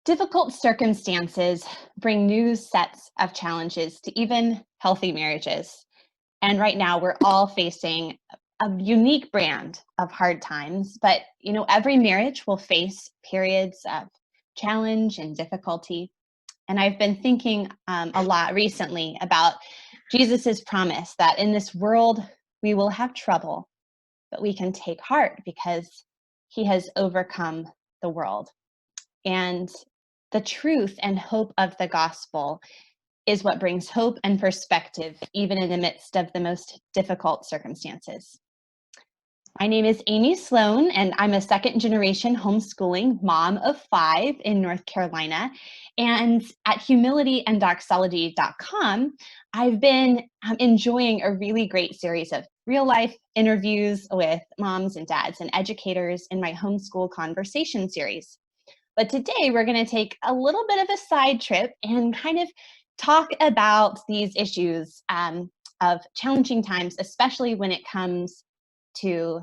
Difficult circumstances bring new sets of challenges to even healthy marriages. And right now, we're all facing a unique brand of hard times. But, every marriage will face periods of challenge and difficulty. And I've been thinking a lot recently about Jesus's promise that in this world, we will have trouble, but we can take heart because he has overcome the world. And the truth and hope of the gospel is what brings hope and perspective, even in the midst of the most difficult circumstances. My name is Amy Sloan, and I'm a second-generation homeschooling mom of 5 in North Carolina. And at humilityanddoxology.com, I've been enjoying a really great series of real-life interviews with moms and dads and educators in my homeschool conversation series. But today we're going to take a little bit of a side trip and kind of talk about these issues of challenging times, especially when it comes to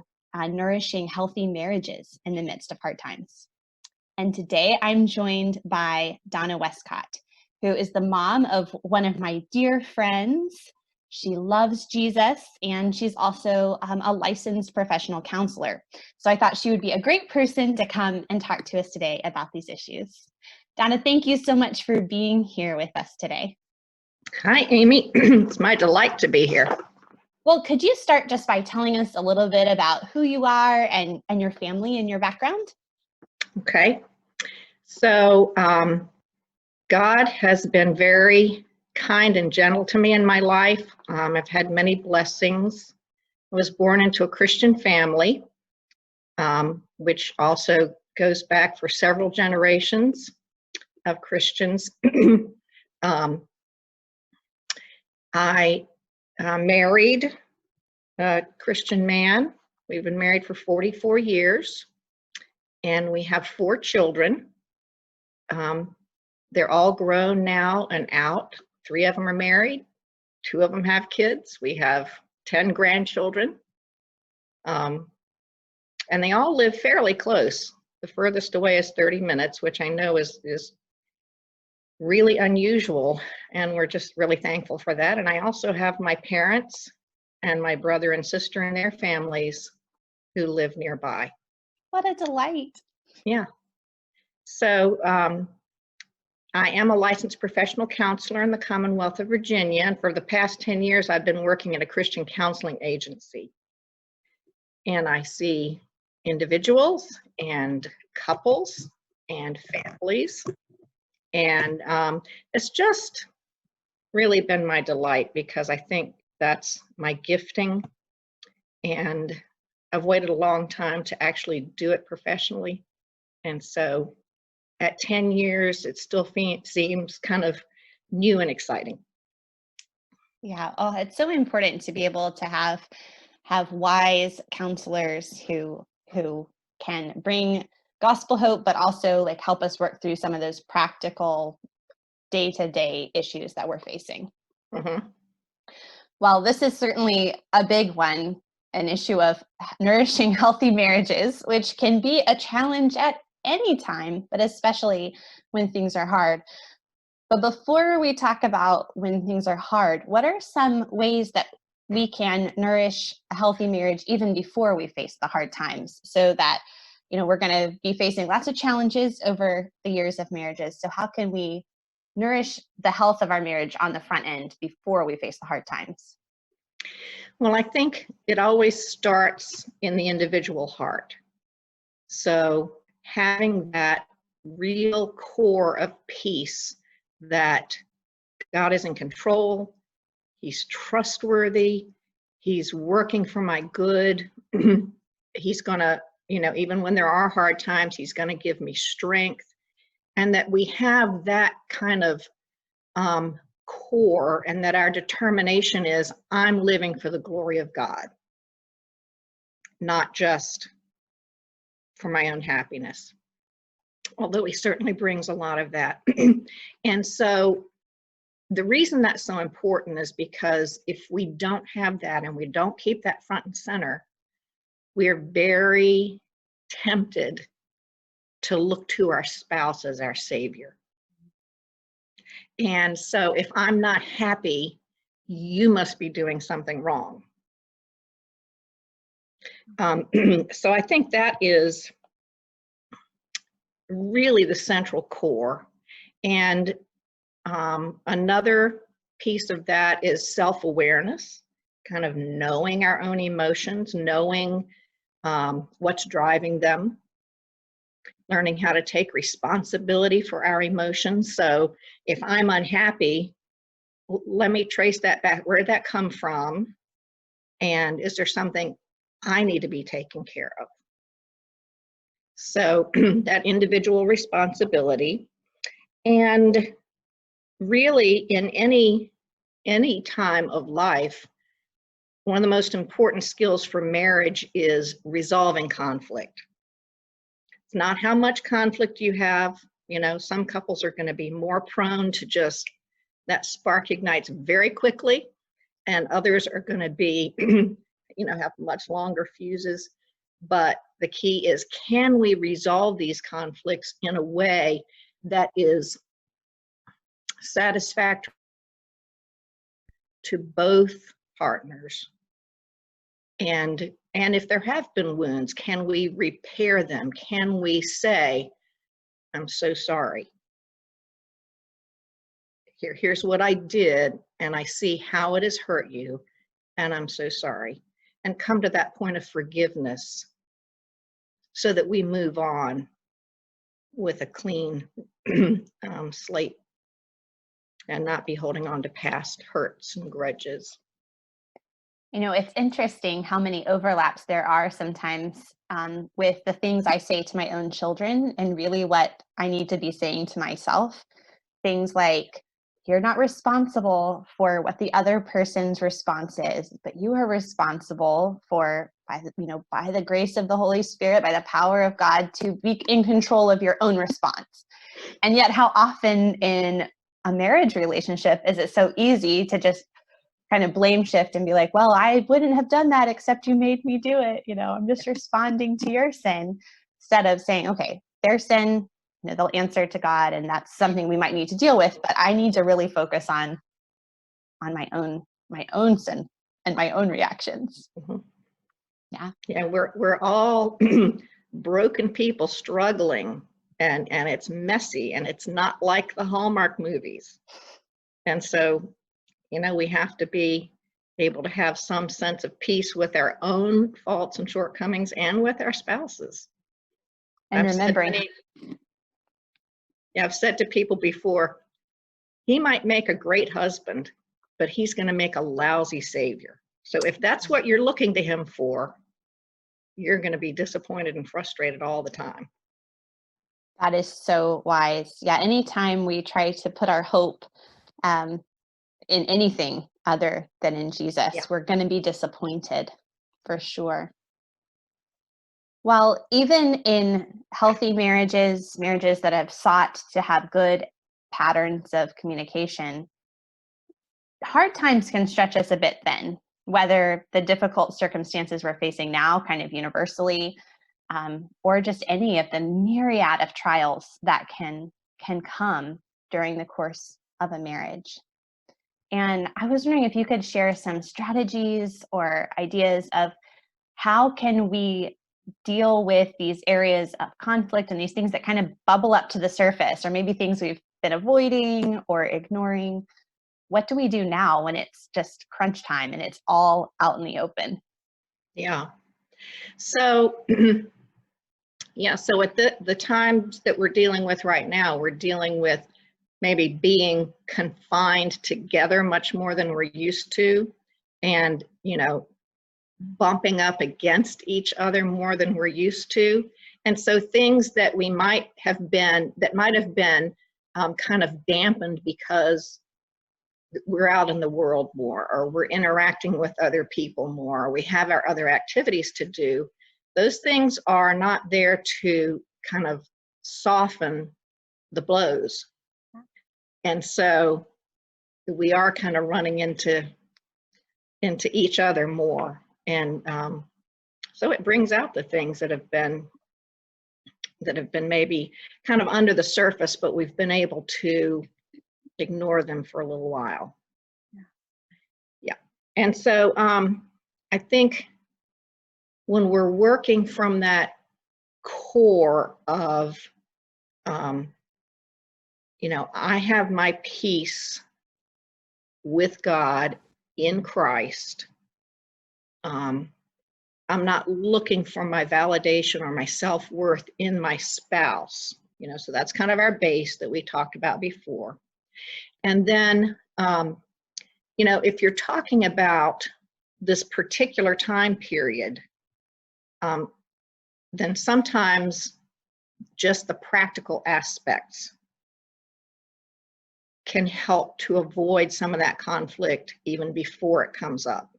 nourishing healthy marriages in the midst of hard times. And today I'm joined by Donna Westcott, who is the mom of one of my dear friends. She loves Jesus, and she's also a licensed professional counselor. So I thought she would be a great person to come and talk to us today about these issues. Donna, thank you so much for being here with us today. Hi, Amy. It's my delight to be here. Well, could you start just by telling us a little bit about who you are and your family and your background? Okay. So God has been very kind and gentle to me in my life. I've had many blessings. I was born into a Christian family, which also goes back for several generations of Christians. I married a Christian man. We've been married for 44 years, and we have 4 children. They're all grown now and out. 3 of them are married. 2 of them have kids. We have 10 grandchildren. And they all live fairly close. The furthest away is 30 minutes, which I know is really unusual, and we're just really thankful for that. And I also have my parents and my brother and sister and their families who live nearby. What a delight. Yeah. So I am a licensed professional counselor in the Commonwealth of Virginia, and for the past 10 years, I've been working at a Christian counseling agency. And I see individuals and couples and families, and it's just really been my delight because I think that's my gifting, and I've waited a long time to actually do it professionally. And so at 10 years, it still seems kind of new and exciting. Yeah, oh, it's so important to be able to have wise counselors who can bring gospel hope, but also like help us work through some of those practical day-to-day issues that we're facing. Mm-hmm. Well, this is certainly a big one, an issue of nourishing healthy marriages, which can be a challenge at any time, but especially when things are hard. But before we talk about when things are hard, what are some ways that we can nourish a healthy marriage even before we face the hard times, so that, we're going to be facing lots of challenges over the years of marriages. So how can we nourish the health of our marriage on the front end before we face the hard times? Well, I think it always starts in the individual heart. So having that real core of peace that God is in control, He's trustworthy, He's working for my good, He's gonna, even when there are hard times, He's gonna give me strength, and that we have that kind of core, and that our determination is, I'm living for the glory of God, not just for my own happiness, although He certainly brings a lot of that. And so the reason that's so important is because if we don't have that and we don't keep that front and center, we're very tempted to look to our spouse as our savior. And so if I'm not happy, you must be doing something wrong. So I think that is really the central core. And another piece of that is self-awareness, kind of knowing our own emotions, knowing what's driving them, learning how to take responsibility for our emotions. So if I'm unhappy, let me trace that back. Where did that come from? And is there something I need to be taking care of? So that individual responsibility. And really in any time of life, one of the most important skills for marriage is resolving conflict. It's not how much conflict you have. You know, some couples are going to be more prone to just that spark ignites very quickly, and others are going to be, you know, have much longer fuses. But the key is, can we resolve these conflicts in a way that is satisfactory to both partners? And if there have been wounds, can we repair them? Can we say, I'm so sorry. Here's what I did, and I see how it has hurt you, and I'm so sorry. And come to that point of forgiveness so that we move on with a clean slate and not be holding on to past hurts and grudges. You know, it's interesting how many overlaps there are sometimes with the things I say to my own children and really what I need to be saying to myself. Things like, you're not responsible for what the other person's response is, but you are responsible for, by the grace of the Holy Spirit, by the power of God, to be in control of your own response. And yet, how often in a marriage relationship is it so easy to just kind of blame shift and be like, well, I wouldn't have done that except you made me do it. You know, I'm just responding to your sin, instead of saying, okay, their sin, you know, they'll answer to God, and that's something we might need to deal with, but I need to really focus on my own sin and my own reactions. Mm-hmm. Yeah, we're all broken people struggling, and it's messy, and it's not like the Hallmark movies. And so, you know, we have to be able to have some sense of peace with our own faults and shortcomings and with our spouses. and remembering. I've said to people before, he might make a great husband, but he's going to make a lousy savior. So if that's what you're looking to him for, you're going to be disappointed and frustrated all the time. That is so wise. Yeah, anytime we try to put our hope in anything other than in Jesus, we're going to be disappointed for sure. Well, even in healthy marriages that have sought to have good patterns of communication, hard times can stretch us a bit thin, whether the difficult circumstances we're facing now, kind of universally, or just any of the myriad of trials that can come during the course of a marriage. And I was wondering if you could share some strategies or ideas of how can we deal with these areas of conflict and these things that kind of bubble up to the surface, or maybe things we've been avoiding or ignoring. What do we do now when it's just crunch time and it's all out in the open? Yeah. So, so at the times that we're dealing with right now, we're dealing with maybe being confined together much more than we're used to, and, you know, bumping up against each other more than we're used to. And so things that might have been kind of dampened because we're out in the world more, or we're interacting with other people more, or we have our other activities to do. Those things are not there to kind of soften the blows. And so we are kind of running into each other more. And so it brings out the things that have been that have been maybe kind of under the surface, but we've been able to ignore them for a little while. Yeah. And so I think when we're working from that core of, you know, I have my peace with God in Christ. I'm not looking for my validation or my self-worth in my spouse, you know, so that's kind of our base that we talked about before. And then, you know, if you're talking about this particular time period, then sometimes just the practical aspects can help to avoid some of that conflict even before it comes up.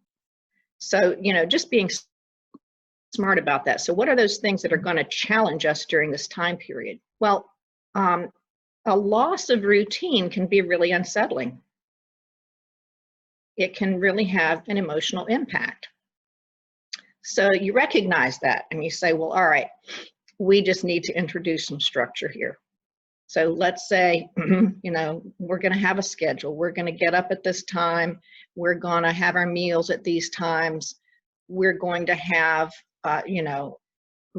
So, you know, just being smart about that. So what are those things that are going to challenge us during this time period? Well, a loss of routine can be really unsettling. It can really have an emotional impact. So you recognize that and you say, well, all right, we just need to introduce some structure here. So let's say, you know, we're going to have a schedule. We're going to get up at this time. We're going to have our meals at these times. We're going to have, you know,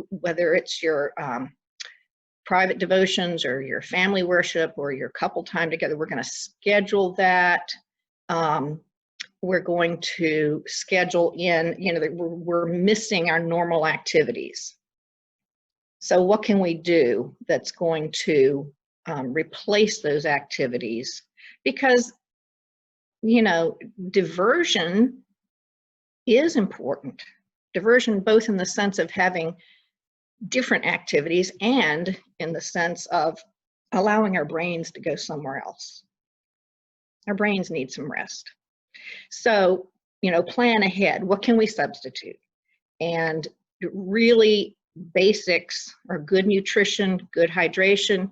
whether it's your private devotions or your family worship or your couple time together, we're going to schedule that. We're going to schedule in, you know, that we're missing our normal activities. So what can we do that's going to replace those activities? Because, you know, diversion is important. Diversion both in the sense of having different activities and in the sense of allowing our brains to go somewhere else. Our brains need some rest. So, you know, plan ahead. What can we substitute? And really basics are good nutrition, good hydration,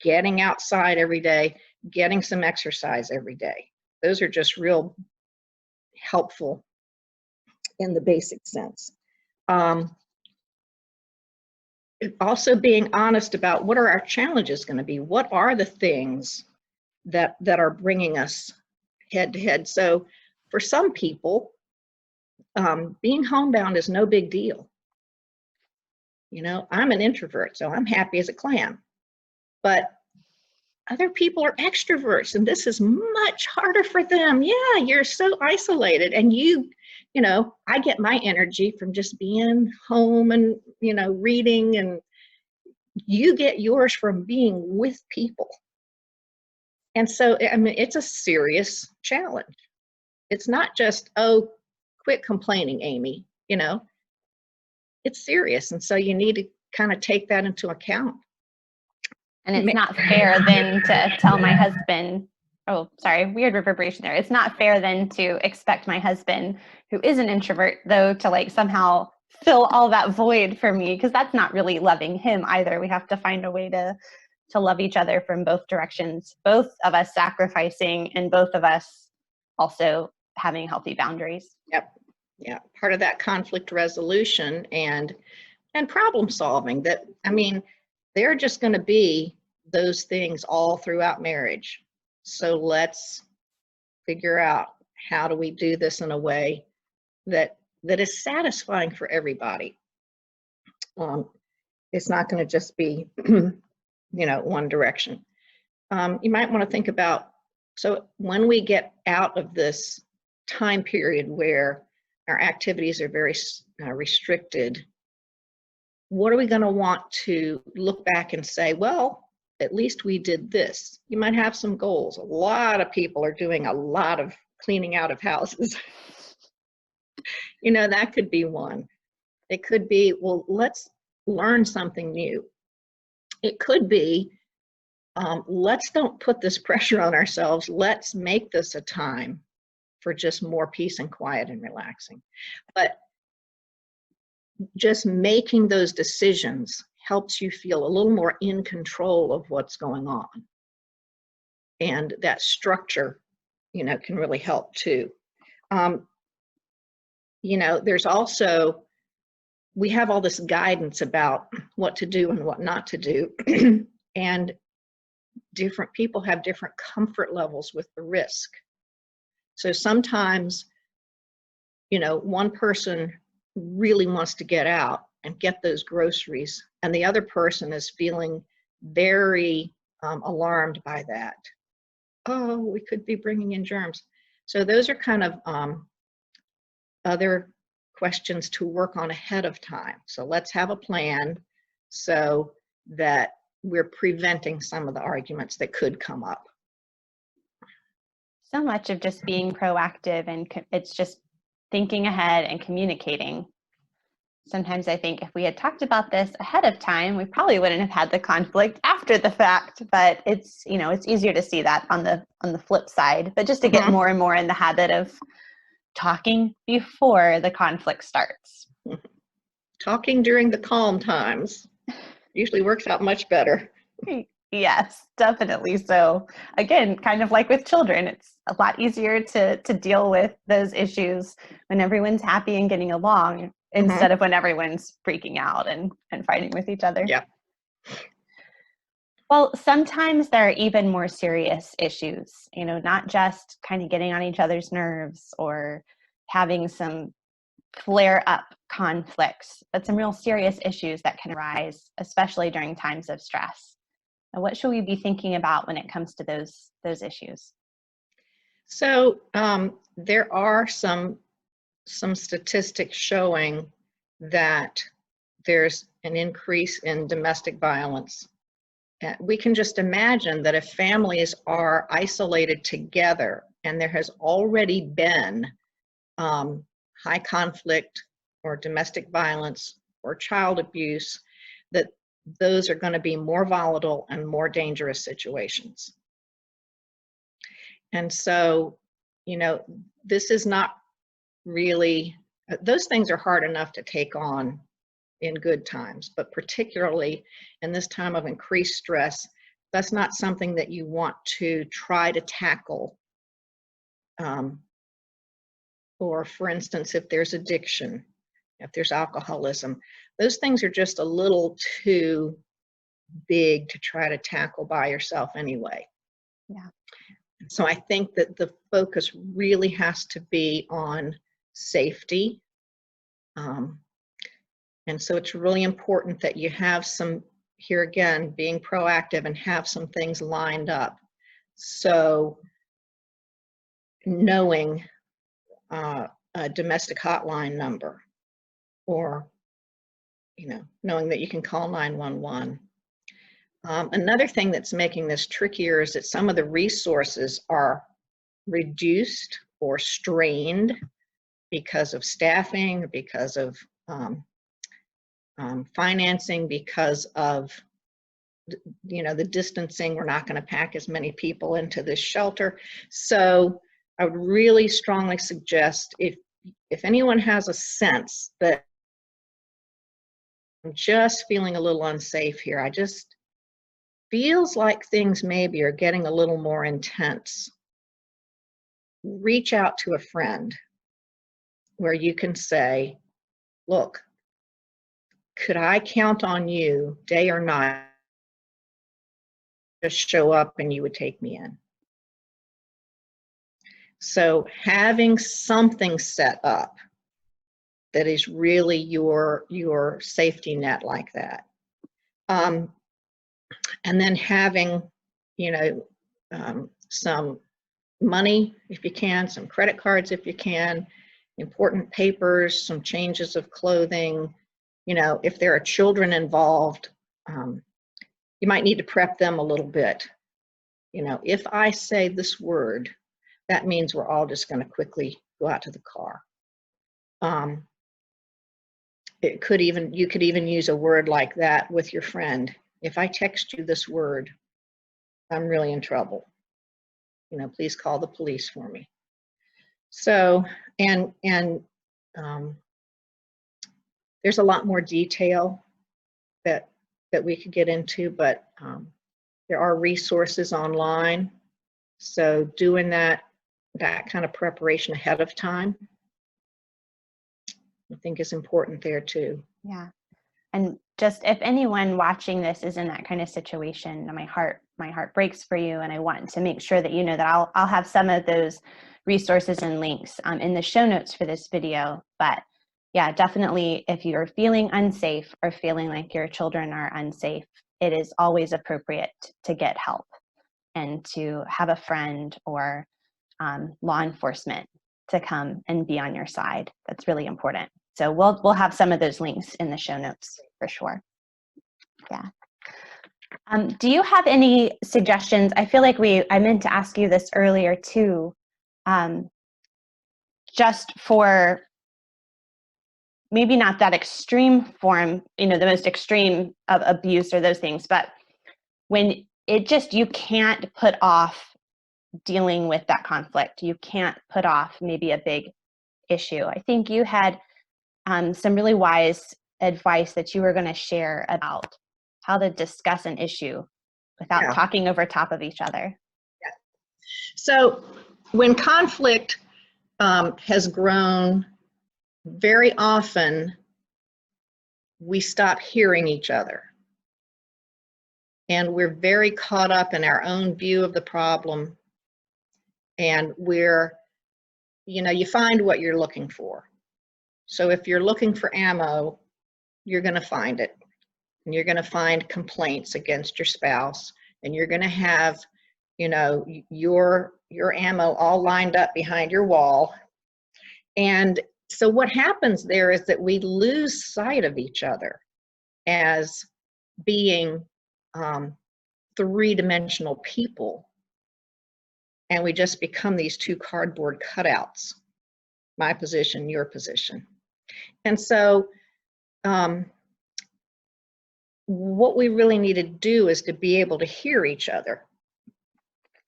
getting outside every day, getting some exercise every day. Those are just real helpful in the basic sense. Also being honest about what are our challenges going to be? What are the things that are bringing us head to head? So for some people, being homebound is no big deal. You know, I'm an introvert, so I'm happy as a clam. But other people are extroverts, and this is much harder for them. Yeah, you're so isolated, and you know, I get my energy from just being home and, you know, reading, and you get yours from being with people. And so, I mean, it's a serious challenge. It's not just, oh, quit complaining, Amy, you know, it's serious. And so you need to kind of take that into account. And it's not fair then to tell my husband, oh, sorry, weird reverberation there. It's not fair then to expect my husband, who is an introvert, though, to like somehow fill all that void for me, because that's not really loving him either. We have to find a way to love each other from both directions, both of us sacrificing and both of us also having healthy boundaries. Yep. Yeah. Part of that conflict resolution and problem solving, that, I mean, there are just going to be those things all throughout marriage. So let's figure out, how do we do this in a way that is satisfying for everybody? It's not going to just be, you know, one direction. You might want to think about, so when we get out of this time period where our activities are very restricted, what are we going to want to look back and say, well, at least we did this? You might have some goals. A lot of people are doing a lot of cleaning out of houses. You know, that could be one. It could be, well, let's learn something new. It could be, let's don't put this pressure on ourselves. Let's make this a time for just more peace and quiet and relaxing. But just making those decisions helps you feel a little more in control of what's going on. And that structure, you know, can really help too. You know, there's also we have all this guidance about what to do and what not to do. And different people have different comfort levels with the risk. So sometimes, you know, one person really wants to get out and get those groceries, and the other person is feeling very alarmed by that. Oh, we could be bringing in germs. So those are kind of other questions to work on ahead of time. So let's have a plan so that we're preventing some of the arguments that could come up. So much of just being proactive, and it's just thinking ahead and communicating. Sometimes I think if we had talked about this ahead of time, we probably wouldn't have had the conflict after the fact, but it's, you know, it's easier to see that on the flip side, but just to get more and more in the habit of talking before the conflict starts. Talking during the calm times usually works out much better. Yes, definitely. So again, kind of like with children, it's a lot easier to deal with those issues when everyone's happy and getting along, instead of when everyone's freaking out and fighting with each other. Yeah. Well, sometimes there are even more serious issues, you know, not just kind of getting on each other's nerves or having some flare up conflicts, but some real serious issues that can arise, especially during times of stress. And what should we be thinking about when it comes to those issues? So there are some statistics showing that there's an increase in domestic violence. We can just imagine that if families are isolated together and there has already been high conflict or domestic violence or child abuse, that those are going to be more volatile and more dangerous situations. And so, you know, this is not really, those things are hard enough to take on in good times, but particularly in this time of increased stress, that's not something that you want to try to tackle. Or for instance, if there's addiction, if there's alcoholism, those things are just a little too big to try to tackle by yourself anyway. Yeah. So I think that the focus really has to be on safety. And so it's really important that you have some, here again, being proactive and have some things lined up. So knowing a domestic hotline number, or, you know, knowing that you can call 911. Another thing that's making this trickier is that some of the resources are reduced or strained because of staffing, because of financing, because of, you know, the distancing. We're not going to pack as many people into this shelter. So I would really strongly suggest, if anyone has a sense that I'm just feeling a little unsafe here, I just feels like things maybe are getting a little more intense, reach out to a friend where you can say, look, could I count on you day or night? Just show up and you would take me in. So having something set up that is really your safety net like that. And then having, you know, some money if you can, some credit cards if you can, important papers, some changes of clothing. You know, if there are children involved, you might need to prep them a little bit. You know, if I say this word, that means we're all just going to quickly go out to the car. You could even use a word like that with your friend. If I text you this word, I'm really in trouble. You know, please call the police for me. So, and there's a lot more detail that we could get into, but there are resources online. So doing that kind of preparation ahead of time, I think is important there too. Yeah. And just if anyone watching this is in that kind of situation, my heart breaks for you. And I want to make sure that you know that I'll have some of those resources and links in the show notes for this video. But yeah, definitely if you're feeling unsafe or feeling like your children are unsafe, it is always appropriate to get help and to have a friend or law enforcement to come and be on your side. That's really important. So we'll have some of those links in the show notes for sure. Yeah. Do you have any suggestions? I feel like I meant to ask you this earlier too, just for maybe not that extreme form, the most extreme of abuse or those things, but when you can't put off dealing with that conflict, you can't put off maybe a big issue. I think you had some really wise advice that you were going to share about how to discuss an issue without talking over top of each other. Yeah. So when conflict has grown, very often we stop hearing each other. And we're very caught up in our own view of the problem. And you find what you're looking for. So if you're looking for ammo, you're going to find it. And you're going to find complaints against your spouse. And you're going to have, your ammo all lined up behind your wall. And so what happens there is that we lose sight of each other as being three-dimensional people. And we just become these two cardboard cutouts, my position, your position. And so what we really need to do is to be able to hear each other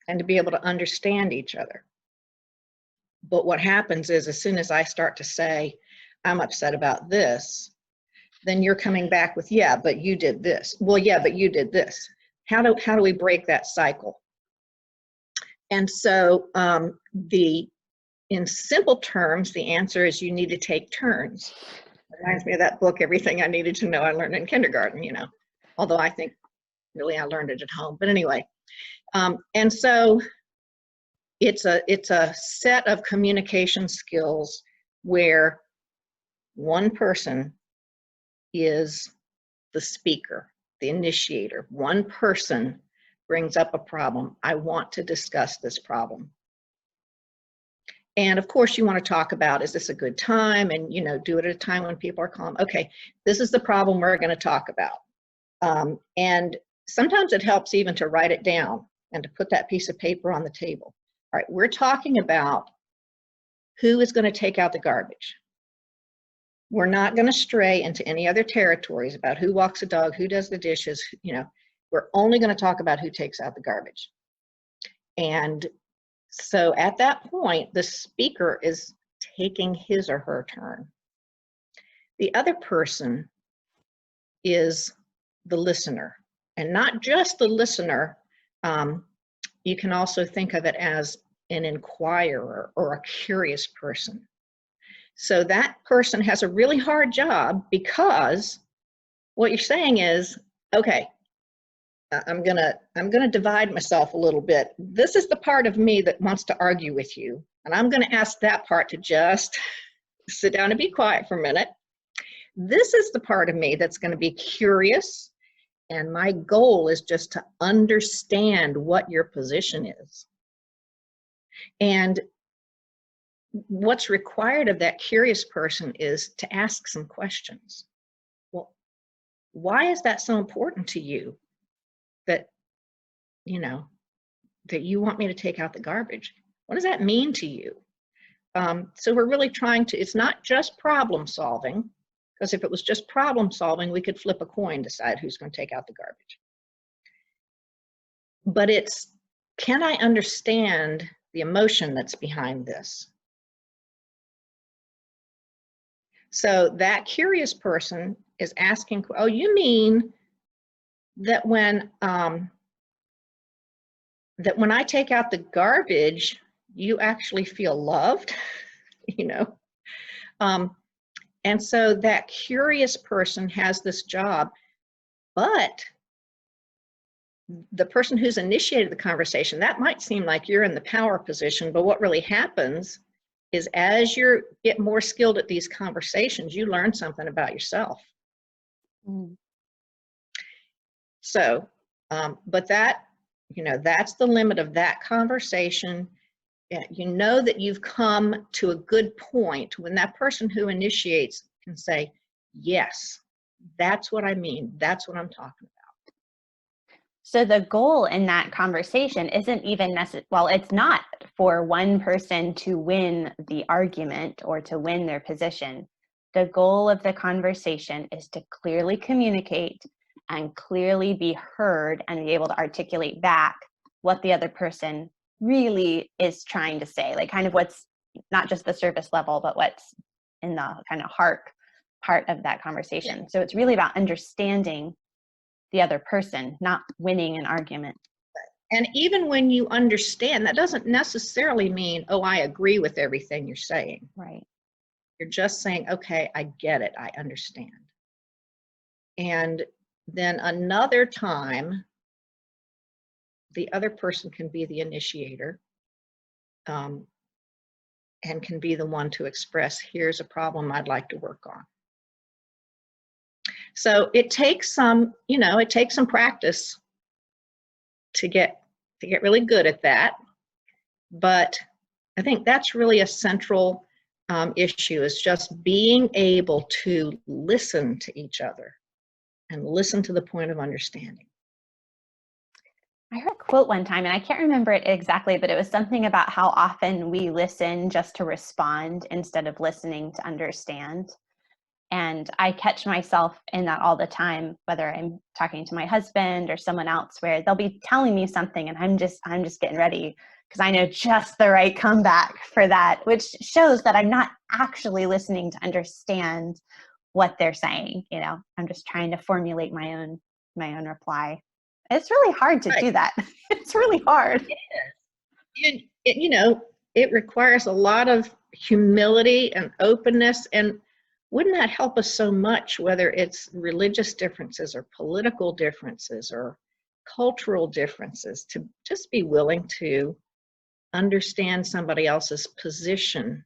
and to be able to understand each other. But what happens is as soon as I start to say, I'm upset about this, then you're coming back with, yeah, but you did this. Well, yeah, but you did this. How do we break that cycle? And so in simple terms, the answer is you need to take turns. It reminds me of that book, Everything I Needed to Know I Learned in Kindergarten, although I think really I learned it at home. But anyway, and so it's a set of communication skills where one person is the speaker, the initiator. One person brings up a problem. I want to discuss this problem. And of course you want to talk about, is this a good time? And, do it at a time when people are calm. Okay, this is the problem we're going to talk about. And sometimes it helps even to write it down and to put that piece of paper on the table. All right, we're talking about who is going to take out the garbage. We're not going to stray into any other territories about who walks the dog, who does the dishes, We're only going to talk about who takes out the garbage. And so at that point, the speaker is taking his or her turn. The other person is the listener, and not just the listener. You can also think of it as an inquirer or a curious person. So that person has a really hard job because what you're saying is, okay, I'm gonna divide myself a little bit. This is the part of me that wants to argue with you, and I'm gonna ask that part to just sit down and be quiet for a minute. This is the part of me that's gonna be curious, and my goal is just to understand what your position is. And what's required of that curious person is to ask some questions. Well, why is that so important to you that, that you want me to take out the garbage? What does that mean to you? So we're really trying to, it's not just problem solving, because if it was just problem solving, we could flip a coin, decide who's going to take out the garbage. But it's, can I understand the emotion that's behind this? So that curious person is asking, oh, you mean that when I take out the garbage, you actually feel loved, And so that curious person has this job, but the person who's initiated the conversation, that might seem like you're in the power position, but what really happens is as you get more skilled at these conversations, you learn something about yourself. Mm. So, but that, that's the limit of that conversation. You know that you've come to a good point when that person who initiates can say, yes, that's what I mean. That's what I'm talking about. So the goal in that conversation isn't even necessary. Well, it's not for one person to win the argument or to win their position. The goal of the conversation is to clearly communicate and clearly be heard and be able to articulate back what the other person really is trying to say, like kind of what's not just the surface level, but what's in the kind of heart part of that conversation. So it's really about understanding the other person, not winning an argument. And even when you understand, that doesn't necessarily mean, oh, I agree with everything you're saying. Right. You're just saying, okay, I get it, I understand. And then another time, the other person can be the initiator, and can be the one to express, here's a problem I'd like to work on. So it takes some, it takes some practice to get really good at that. But I think that's really a central issue, is just being able to listen to each other and listen to the point of understanding. I heard a quote one time, and I can't remember it exactly, but it was something about how often we listen just to respond instead of listening to understand. And I catch myself in that all the time, whether I'm talking to my husband or someone else, where they'll be telling me something and I'm just getting ready because I know just the right comeback for that, which shows that I'm not actually listening to understand what they're saying. I'm just trying to formulate my own reply. It's really hard to do that. It's really hard. It requires a lot of humility and openness. And wouldn't that help us so much, whether it's religious differences or political differences or cultural differences, to just be willing to understand somebody else's position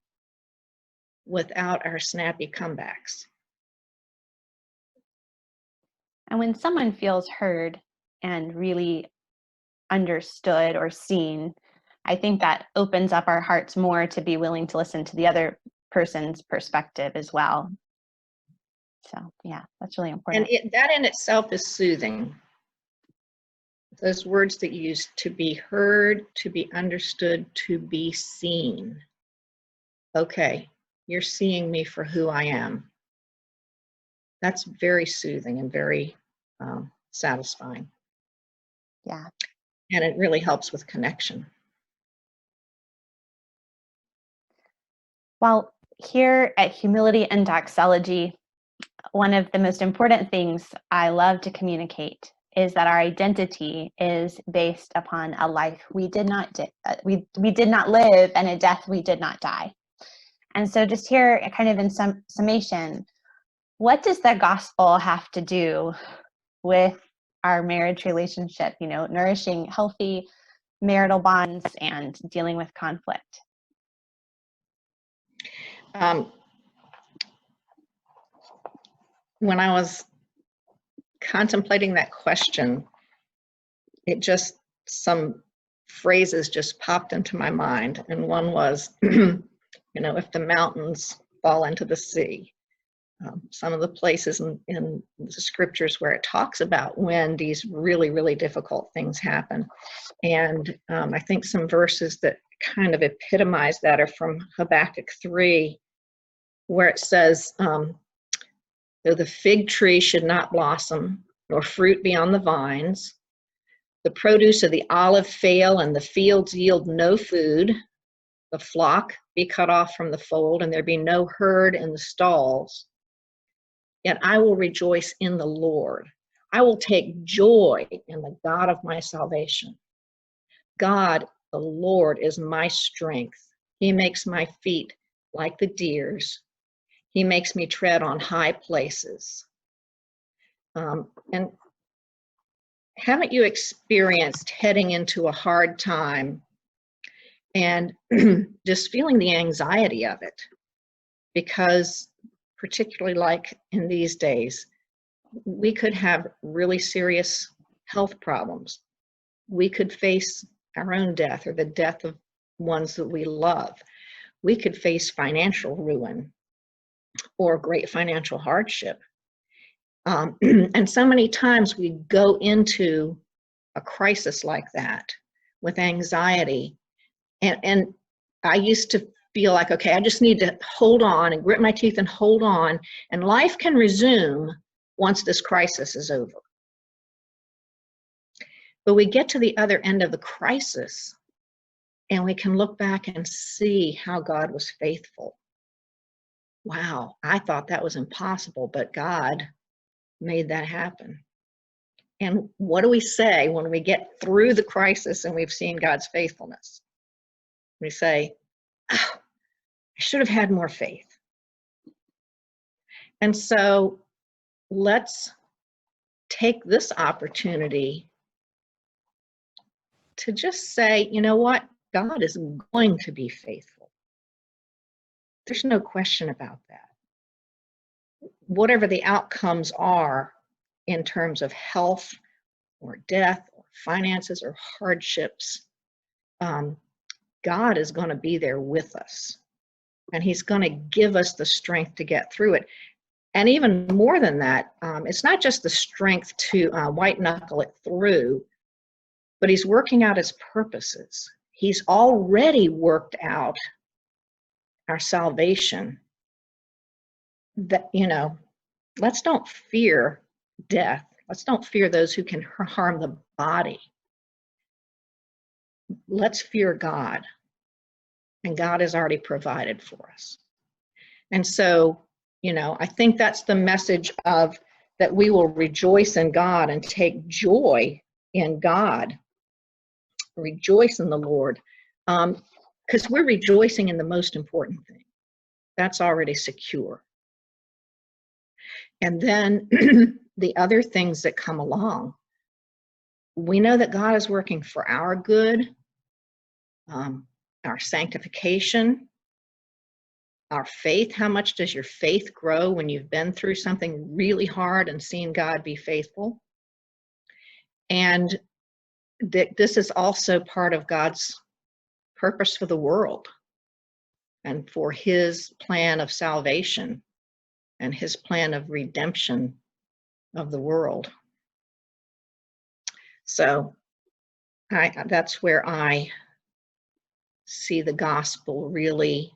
without our snappy comebacks. And when someone feels heard and really understood or seen, I think that opens up our hearts more to be willing to listen to the other person's perspective as well. So yeah, that's really important. And that in itself is soothing. Those words that you use, to be heard, to be understood, to be seen. Okay, you're seeing me for who I am. That's very soothing and very satisfying. Yeah. And it really helps with connection. Well, here at Humility and Doxology, one of the most important things I love to communicate is that our identity is based upon a life we did not we did not live and a death we did not die. And so just here, kind of in summation, what does the gospel have to do with our marriage relationship, nourishing healthy marital bonds and dealing with conflict? When I was contemplating that question, some phrases just popped into my mind. And one was, if the mountains fall into the sea. Some of the places in the scriptures where it talks about when these really, really difficult things happen. And I think some verses that kind of epitomize that are from Habakkuk 3, where it says, though the fig tree should not blossom, nor fruit be on the vines, the produce of the olive fail, and the fields yield no food, the flock be cut off from the fold, and there be no herd in the stalls, yet I will rejoice in the Lord. I will take joy in the God of my salvation. God, the Lord, is my strength. He makes my feet like the deer's. He makes me tread on high places. And haven't you experienced heading into a hard time and just feeling the anxiety of it? Because particularly like in these days, we could have really serious health problems. We could face our own death or the death of ones that we love. We could face financial ruin or great financial hardship. And so many times we go into a crisis like that with anxiety. And I used to feel like, okay, I just need to hold on and grit my teeth and hold on, and life can resume once this crisis is over. But we get to the other end of the crisis and we can look back and see how God was faithful. Wow, I thought that was impossible, but God made that happen. And what do we say when we get through the crisis and we've seen God's faithfulness? We say, oh, I should have had more faith. And so let's take this opportunity to just say, you know what? God is going to be faithful. There's no question about that. Whatever the outcomes are in terms of health or death or finances or hardships, God is going to be there with us. And he's going to give us the strength to get through it. And even more than that, it's not just the strength to white knuckle it through, but he's working out his purposes. He's already worked out our salvation. That, you know, let's don't fear death. Let's don't fear those who can harm the body. Let's fear God. And God has already provided for us. And so, you know, I think that's the message of that we will rejoice in God and take joy in God. Rejoice in the Lord. Because we're rejoicing in the most important thing. That's already secure. And then the other things that come along, we know that God is working for our good, our sanctification, our faith. How much does your faith grow when you've been through something really hard and seen God be faithful? And this is also part of God's purpose for the world and for his plan of salvation and his plan of redemption of the world. So that's where I see the gospel really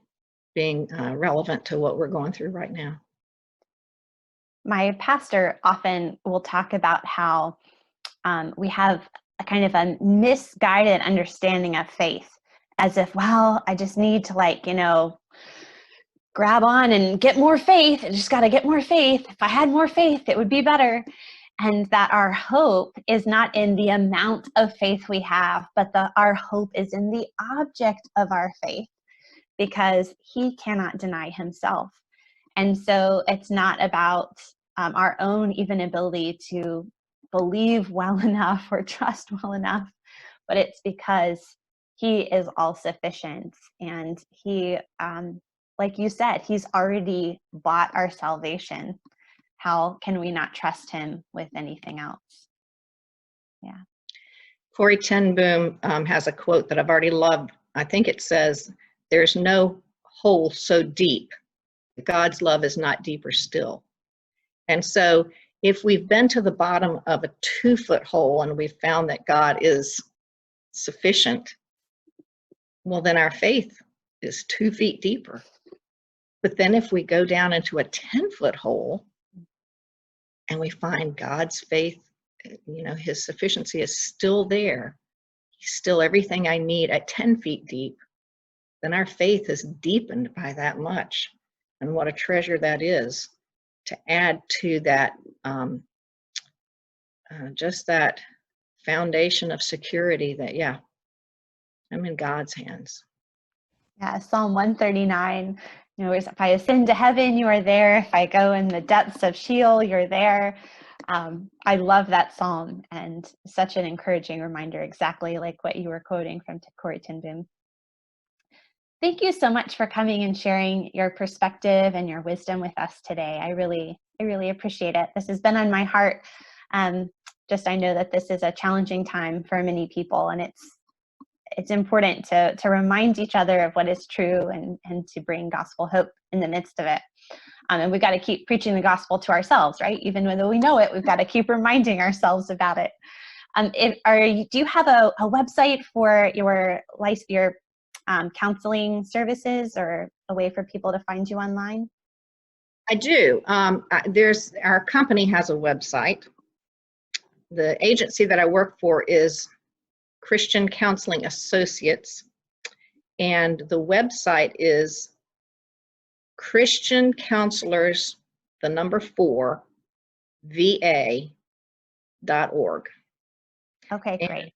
being relevant to what we're going through right now. My pastor often will talk about how we have a kind of a misguided understanding of faith, as if, well, I just need to, like, you know, grab on and get more faith. I just got to get more faith. If I had more faith, it would be better. And that our hope is not in the amount of faith we have, but our hope is in the object of our faith, because he cannot deny himself. And so it's not about our own even ability to believe well enough or trust well enough, but it's because he is all sufficient. And he, like you said, he's already bought our salvation. How can we not trust him with anything else? Yeah. Corrie ten Boom has a quote that I've already loved. I think it says, "There's no hole so deep. God's love is not deeper still." And so if we've been to the bottom of a 2-foot hole and we've found that God is sufficient, well, then our faith is 2 feet deeper. But then if we go down into a 10-foot hole and we find God's faith, you know, his sufficiency is still there, he's still everything I need at 10 feet deep, then our faith is deepened by that much. And what a treasure that is to add to that, just that foundation of security that, yeah, I'm in God's hands. Yeah, Psalm 139 You know, if I ascend to heaven, you are there. If I go in the depths of Sheol, you're there. I love that psalm, and such an encouraging reminder, exactly like what you were quoting from Corrie ten Boom. Thank you so much for coming and sharing your perspective and your wisdom with us today. I really appreciate it. This has been on my heart. I know that this is a challenging time for many people, and it's important to remind each other of what is true, and to bring gospel hope in the midst of it. And we've got to keep preaching the gospel to ourselves, right? Even though we know it, we've got to keep reminding ourselves about it. Do you have a website for your counseling services, or a way for people to find you online? I do. Our company has a website. The agency that I work for is Christian Counseling Associates, and the website is Christian Counselors, the number 4, VA.org. Okay, great.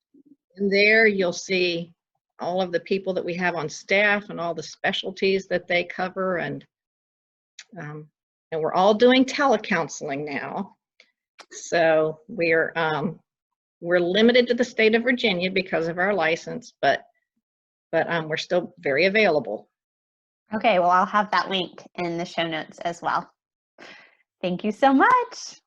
And there you'll see all of the people that we have on staff and all the specialties that they cover, and we're all doing telecounseling now. So we're limited to the state of Virginia because of our license, but we're still very available. Okay, well, I'll have that link in the show notes as well. Thank you so much.